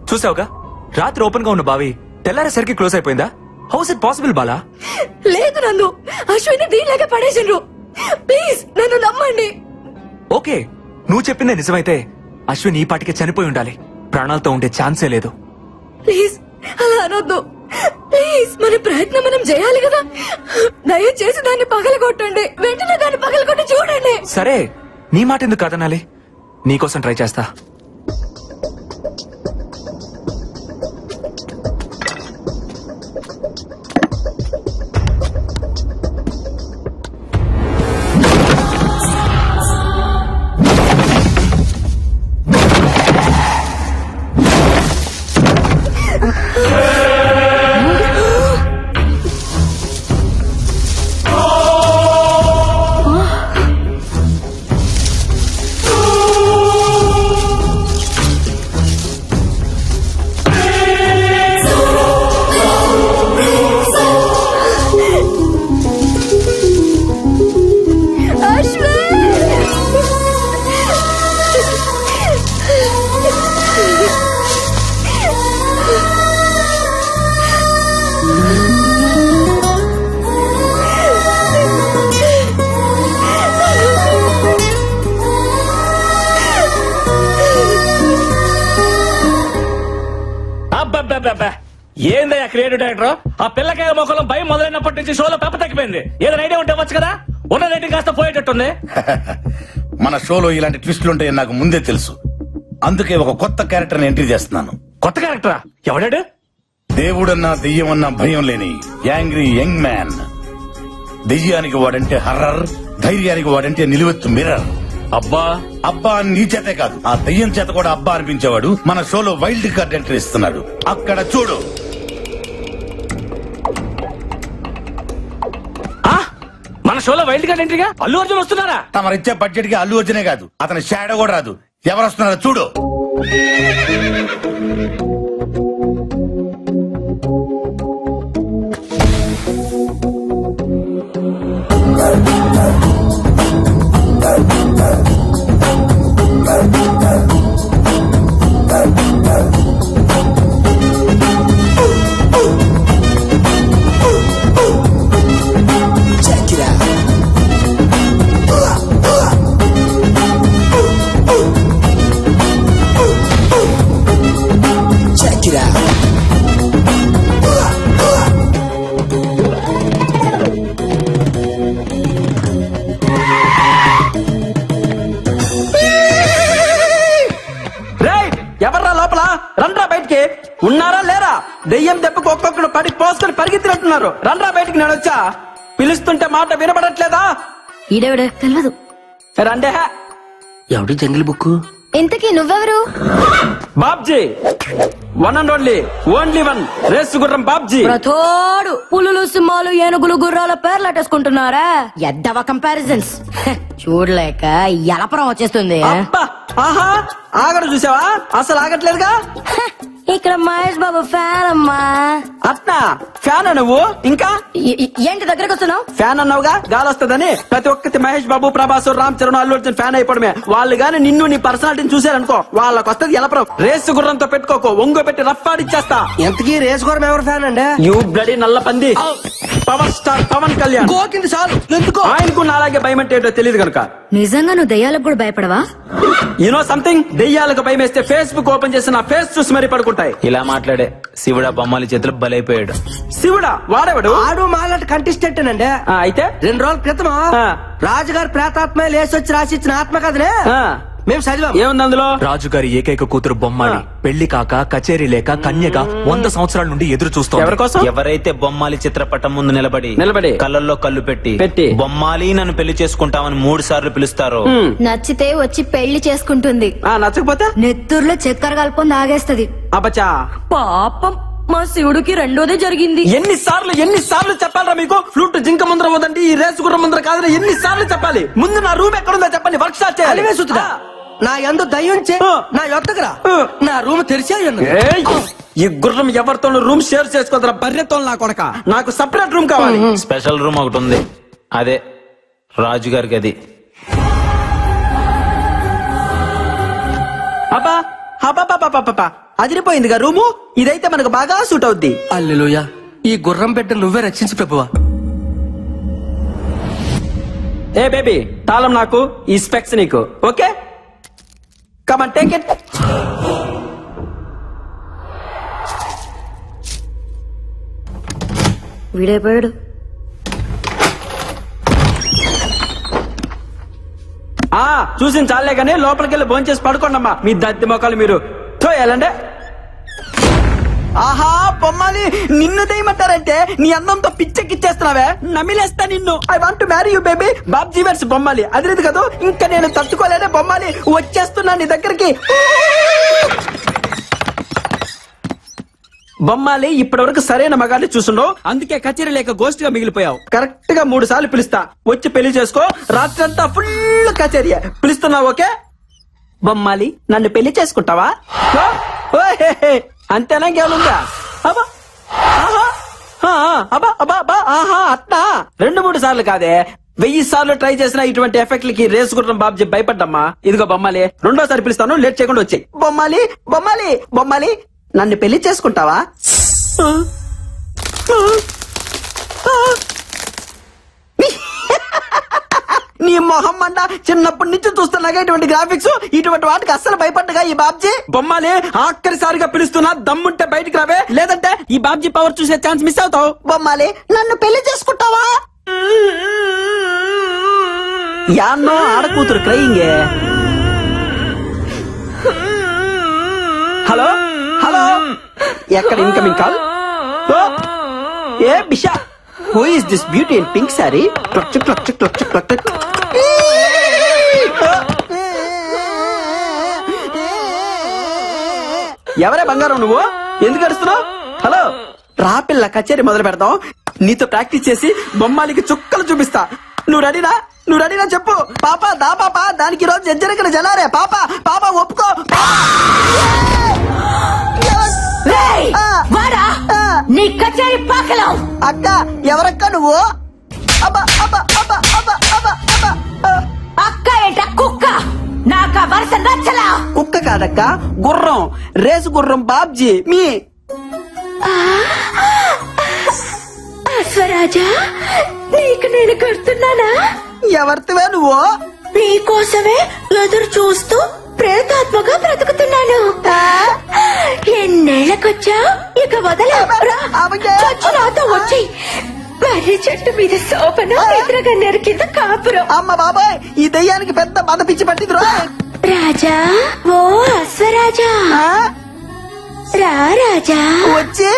చూసావుగా, రాత్రి ఓపెన్ గా ఉన్న బావి తెల్లారేసరికి క్లోజ్ అయిపోయిందా? House it possible Bala? లేదు నన్ను అశ్విని దీనిలాగా పడేసిండ్రు. ప్లీజ్ నన్ను నమ్మండి. ఓకే, నువ్వు చెప్పిందే నిజమైతే అశ్విన్ ఈ పాటికి చనిపోయి ఉండాలి. ప్రాణాలతో ఉండే ఛాన్సే లేదు. ప్లీజ్ అలా అనొద్దు. ప్లీజ్ మన ప్రయత్నం మనం చేయాలి కదా. దయచేసి దాన్ని పగలగొట్టండి. వెంటనే దాన్ని పగలగొట్టి చూడండి. సరే, నీ మాట ఎందుకు కాదనాలి? నీకోసం ట్రై చేస్తా. ఏందయ్యా క్రియేటివ్ డైరెక్టర్? ఆ పిల్లకాయ మొక్కలం భయం మొదలైనప్పటి నుంచి షోలో పెప్ప తగ్గిపోయింది. ఏదైనా ఐడియా ఉంటే వచ్చు కదా. ఉన్న రేటింగ్ కాస్త పోయేటట్టుంది. మన షోలో ఇలాంటి ట్విస్టులు ఉంటాయని నాకు ముందే తెలుసు. అందుకే ఒక కొత్త క్యారెక్టర్ ఎంట్రీ చేస్తున్నాను. కొత్త క్యారెక్టరా? ఎవడాడు? దేవుడన్నా దెయ్యమన్నా భయం లేని యాంగ్రీ యంగ్ మ్యాన్. దెయ్యానికి వాడంటే హర్రర్, ధైర్యానికి వాడంటే నిలువెత్తు మిర్రర్. అబ్బా అబ్బా నీ చేతే కాదు, ఆ దెయ్యం చేత కూడా అబ్బా అనిపించేవాడు మన షోలో వైల్డ్ కార్డ్ ఎంట్రీ ఇస్తున్నాడు. అక్కడ చూడు. మన షోలో వైల్డ్ కార్డ్ ఎంట్రీగా అల్లు అర్జున్ వస్తున్నారా? తమరిచ్చే బడ్జెట్ కి అల్లు అర్జునే కాదు, అతని షాడో కూడా రాదు. ఎవరు వస్తున్నారో చూడు. ఎవర్రా లోపల? రండ్రా బయటికి. ఉన్నారా లేరా? దెయ్యం దెబ్బకు ఒక్కొక్కడు పడి పోసుకొని పరిగెత్తినట్టున్నారు. రండ్రా బయటికి. నేను వచ్చా పిలుస్తుంటే మాట వినబడట్లేదా? ఈడెవడే తెలియదు. రండే. ఎవడి జంగిల్ బుక్? ఇంతకీ నువ్వెవరు? Babji, one and only one race గుర్రం బాబ్జీ. ప్రతోడు పులులు, సింహాలు, ఏనుగులు, గుర్రాల పేర్లు అట్టేసుకుంటున్నారా? ఎద్దవ కంపారిజన్స్ చూడలేక ఎలపరం వచ్చేస్తుంది. ఆహా, ఆగడు చూసావా? అసలు ఆగట్లేదుగా. ఇక్కడ మహేష్ బాబు ఫ్యాన్ అమ్మా. అట్నా ఫ్యాన్ నువ్వు? ఇంకా ఏంటి దగ్గరకు వస్తున్నావు? ఫ్యాన్ అన్నావుగా, గాలి వస్తుందని. ప్రతి ఒక్కటి మహేష్ బాబు, ప్రభాస్, రామ్ చరణ్, అల్లు అర్జున్ ఫ్యాన్ అయిపోవడమే. వాళ్ళు గాని నిన్ను నీ పర్సనాలిటీని చూసారనుకో, వాళ్ళకి వస్తుంది ఎలపరం. రేసు గుర్రంతో పెట్టుకోకు, ఒంగో పెట్టి రఫ్ ఆడిచ్చేస్తా. ఎంతకీ రేసు గుర్రం ఎవరు ఫ్యాన్ అండి? యూ బ్లడీ నల్ల పంది. Power star Pawan Kalyan. గోకింది చాలు. ఎందుకో ఆయనకు నాలాగే భయం అంటే ఏంటో తెలియదు కనుక. నిజంగా నువ్వు దయ్యాలకు కూడా భయపడవా? యూనో సంథింగ్, దెయ్యాలకు భయం వేస్తే ఫేస్బుక్ ఓపెన్ చేసి నా ఫేస్ చూసి మరీ పడుకుంటాయి. ఇలా మాట్లాడే శివుడా బొమ్మల చేతులు బలైపోయాడు. శివుడా? వాడేవాడు? ఆడు మాలాంటి కంటెస్టెంట్ అండి. అయితే 2 రోజుల క్రితం రాజుగారు ప్రేతాత్మ లేసొచ్చి రాసిచ్చిన ఆత్మ కదనే మేము చదివాం. ఏముంది అందులో? రాజుగారి ఏకైక కూతురు బొమ్మాలి పెళ్లి కాక కచేరీ లేక కన్యగా 100 సంవత్సరాల నుండి ఎదురు చూస్తోంది. ఎవరి కోసం? ఎవరైతే బొమ్మాలి చిత్రపటం ముందు నిలబడి కళ్ళల్లో కళ్ళు పెట్టి బొమ్మాలి నన్ను పెళ్లి చేసుకుంటామని 3 సార్లు పిలుస్తారో, నచ్చితే వచ్చి పెళ్లి చేసుకుంటుంది. నచ్చకపోతే నెత్తూరులో చక్కెర కలుపుకొని తాగేస్తది. అబ్బచా, పాపం మా శివుడికి రెండోదే జరిగింది. ఎన్నిసార్లు చెప్పాలరా మీకు? ఫ్లూట్ జింక ముందర వదండి, ఈ రేసు గుర్రం ముందర కాదని ఎన్నిసార్లు చెప్పాలి? ముందు నా రూమ్ ఎక్కడుందో చెప్పండి, వర్క్ స్టార్ట్ చేయాలి. నా ఎందు దయ్యుంచే నా యొద్దకురా. నా రూమ్ తెరిచే ఈ గుర్రం ఎవరితో రూమ్ షేర్ చేసుకోదరా బర్రెతో నా కొడక. నాకు సపరేట్ రూమ్ కావాలి. స్పెషల్ రూమ్ ఒకటి ఉంది, అదే రాజుగారికి. అది అబ్బా హబాబాబాబాబా అదిరిపోయిందిగా రూము. ఇదైతే మనకు బాగా సూట్ అవుద్ది. అల్లెలుయా, ఈ గుర్రం బిడ్డ నువ్వే రక్షించు ప్రభువా. ఏ బేబీ, తాళం నాకు, ఈ స్పెక్స్ నీకు. Okay, come on take it. వీడైపోయాడు. చూసిన చాలే కానీ లోపలికి వెళ్ళి భోంచేసి పడుకోండమ్మా. మీ దత్తి మొక్కలు మీరు తోయాలంటే. ఆహా బొమ్మాలి, నిన్ను దేయమంటారంటే నీ అందంతో పిచ్చెక్కిచ్చేస్తున్నావే, నమిలేస్తా నిన్ను. I want to marry you baby. Babji వర్స్ బొమ్మాలి, అదిలేదు కదా. ఇంకా నేను తట్టుకోలేనే బొమ్మాలి, వచ్చేస్తున్నా నీ దగ్గరికి. బొమ్మాలి, ఇప్పటి వరకు సరైన మగాన్ని చూసుండవు, అందుకే కచేరీ లేక గోస్ట్ గా మిగిలిపోయావు. కరెక్ట్ గా 3 సార్లు పిలుస్తా, వచ్చి పెళ్లి చేసుకో. రాత్రంతా ఫుల్ కచేరీ. పిలుస్తున్నావు ఓకే? బొమ్మాలి, నన్ను పెళ్లి చేసుకుంటావా? అంతేనా? ఇంకేముందా? అబ్బా ఆహా, అబ్బా అబ్బా అబ్బా ఆహా, అట్నా 2-3 సార్లు కాదే, 1000 సార్లు ట్రై చేసిన ఇటువంటి ఎఫెక్ట్లకి రేసు గుర్రం బాబ్జీ భయపడ్డమ్మా. ఇదిగో బొమ్మాలి, 2వ సారి పిలుస్తాను, లేట్ చేయకుండా వచ్చాయి. బొమ్మాలి బొమ్మాలి బొమ్మాలి, నన్ను పెళ్లి చేసుకుంటావా? నీ మొహం మంట, చిన్నప్పటి నుంచి చూస్తున్నాగా ఇటువంటి గ్రాఫిక్స్. ఇటువంటి వాటికి అస్సలు భయపడ్డగా ఈ బాబ్జీ. బొమ్మాలి, ఆఖరిసారిగా పిలుస్తున్నా, దమ్ముంటే బయటికి రావే, లేదంటే ఈ బాబ్జీ పవర్ చూసే ఛాన్స్ మిస్ అవుతావు. బొమ్మాలి, నన్ను పెళ్లి చేసుకుంటావా? యాన్నో ఆడకూతురు క్రయింగే. హలో హలో, ఎక్కడ incoming call? A Bisha, who is this beauty in pink sorry? Clutch clutch clutch clutch. ఎవరే బంగారం నువ్వు? ఎందుకు అరుస్తున్నావు? హలో రా పిల్ల, కచేరీ మొదలు పెడతాం. నీతో ప్రాక్టీస్ చేసి బొమ్మాలికి చుక్కలు చూపిస్తా. నువ్వు రెడీనా? నువ్వు రెడీనా చెప్పు. పాప దా పాప, దానికి రోజు జజ్జరకన జలారే. పాప పాప ఒప్పుకో. నీ కచేరీ పాకలం. అక్క ఎవరక్క నువ్వు? అబ్బా అబ్బా అబ్బా అబ్బా అబ్బా అబ్బా. అక్క ఏట కుక్క, నాకా వరుస నచ్చలా. కుక్క కాదక్క, గుర్రం, రేసు గుర్రం బాబ్జీ. మీ అశ్వరాజా, నీకు నేను కడుతున్నానా? ఎవరితివే నువ్వు? నీకోసమే ఎదురు చూస్తూ ప్రేతాత్మగా బ్రతుకుతున్నాను. ఎన్నేళ్లకొచ్చా, ఇక వదల. నాతో వచ్చి మర్రి చెట్టు మీద శోభన, ఎదురగన్నేరు కింద కాపురం. అమ్మ బాబాయ్, ఈ దయ్యానికి పెద్ద బాధ పిచ్చి పట్టింది. రాజా, ఓ అశ్వరాజా, రా రాజా, వచ్చి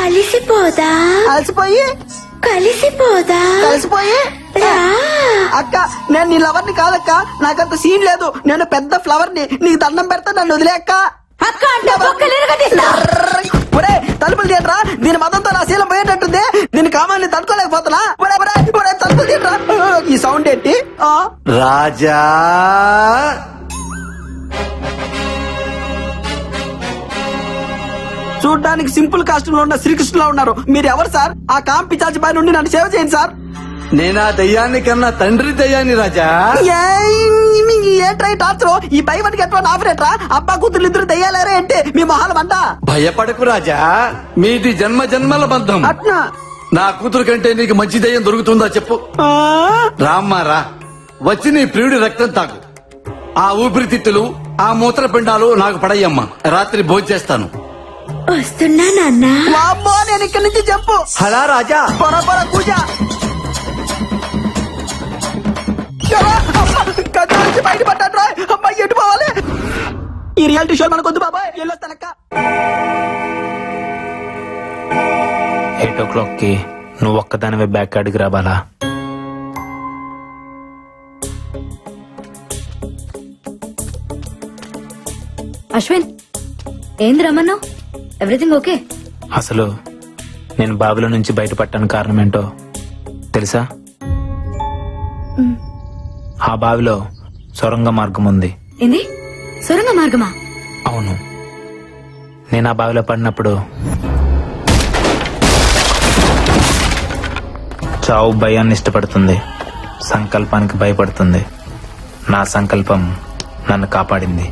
అలిసిపోదా? అలసిపోయి కలిసిపోదా? కలిసిపోయి. అక్క, నేను నీ లవర్ ని కాదక్క, నాకంత సీన్ లేదు. నేను పెద్ద ఫ్లవర్ ని, నీకు దండం పెడతా, నన్ను వదిలే అక్క. అక్క అంటే ఒరే తలుపులు తీయట్రా, దీని మతంతో నా శీలం పోయేటట్టుంది. దీని కామాన్ని తట్టుకోలేకపోతున్నా. తలుపులు తీయట్రా. ఈ సౌండ్ ఏంటి? రాజా, చూడ్డానికి సింపుల్ కాస్ట్యూమ్ లో ఉన్న శ్రీకృష్ణులా ఉన్నారు. మీరు ఎవరు సార్? ఆ కాంపి చాచి పై నుండి నన్ను సేవ చేయండి సార్. నేనా దయ్యాన్ని కన్నా తండ్రి దయ్యాన్ని రాజా. ఏంట్రా టార్చర్? ఈ by one get one offer ఏంట్రా? అబ్బా కూతురు ఇద్దరు దయ్యాలేరా ఏంటి? మీ మొహాలు మంట. భయపడకు రాజా, మీది జన్మ జన్మల బంధం. అట్నా? నా కూతురు కంటే నీకు మంచి దయ్యం దొరుకుతుందా చెప్పు. రామ్మా రా, వచ్చి నీ ప్రియుడి రక్తం తాకు. ఆ ఊపిరితిత్తులు, ఆ మూత్రపిండాలు నాకు పడయ్యమ్మా. రాత్రి భోంచేస్తాను. వస్తున్నా నాన్న. వామ్మో, నేను ఇక్కడి నుంచి చెప్పు. హలా రాజా, పొర పొర పూజ. బయటపడ్డా. అమ్మాయి ఎటు పోవాలి? ఈ రియాలిటీ షో మనకొద్దు బాబాయ్, వెళ్ళొస్తానక్క. 8 o'clock కి నువ్వు ఒక్కదానివే బ్యాక్ అడిగి రావాలా? అశ్విన్, ఏంది రమ్మన్నావు? Everything okay? అసలు నేను బావిలో నుంచి బయటపడ్డానికి కారణం ఏంటో తెలుసా? ఆ బావిలో సొరంగ మార్గం ఉంది. ఏంది? సొరంగ మార్గమా? అవును. నేను ఆ బావిలో పడినప్పుడు చావు భయాన్ని ఇష్టపడుతుంది, సంకల్పానికి భయపడుతుంది. నా సంకల్పం నన్ను కాపాడింది.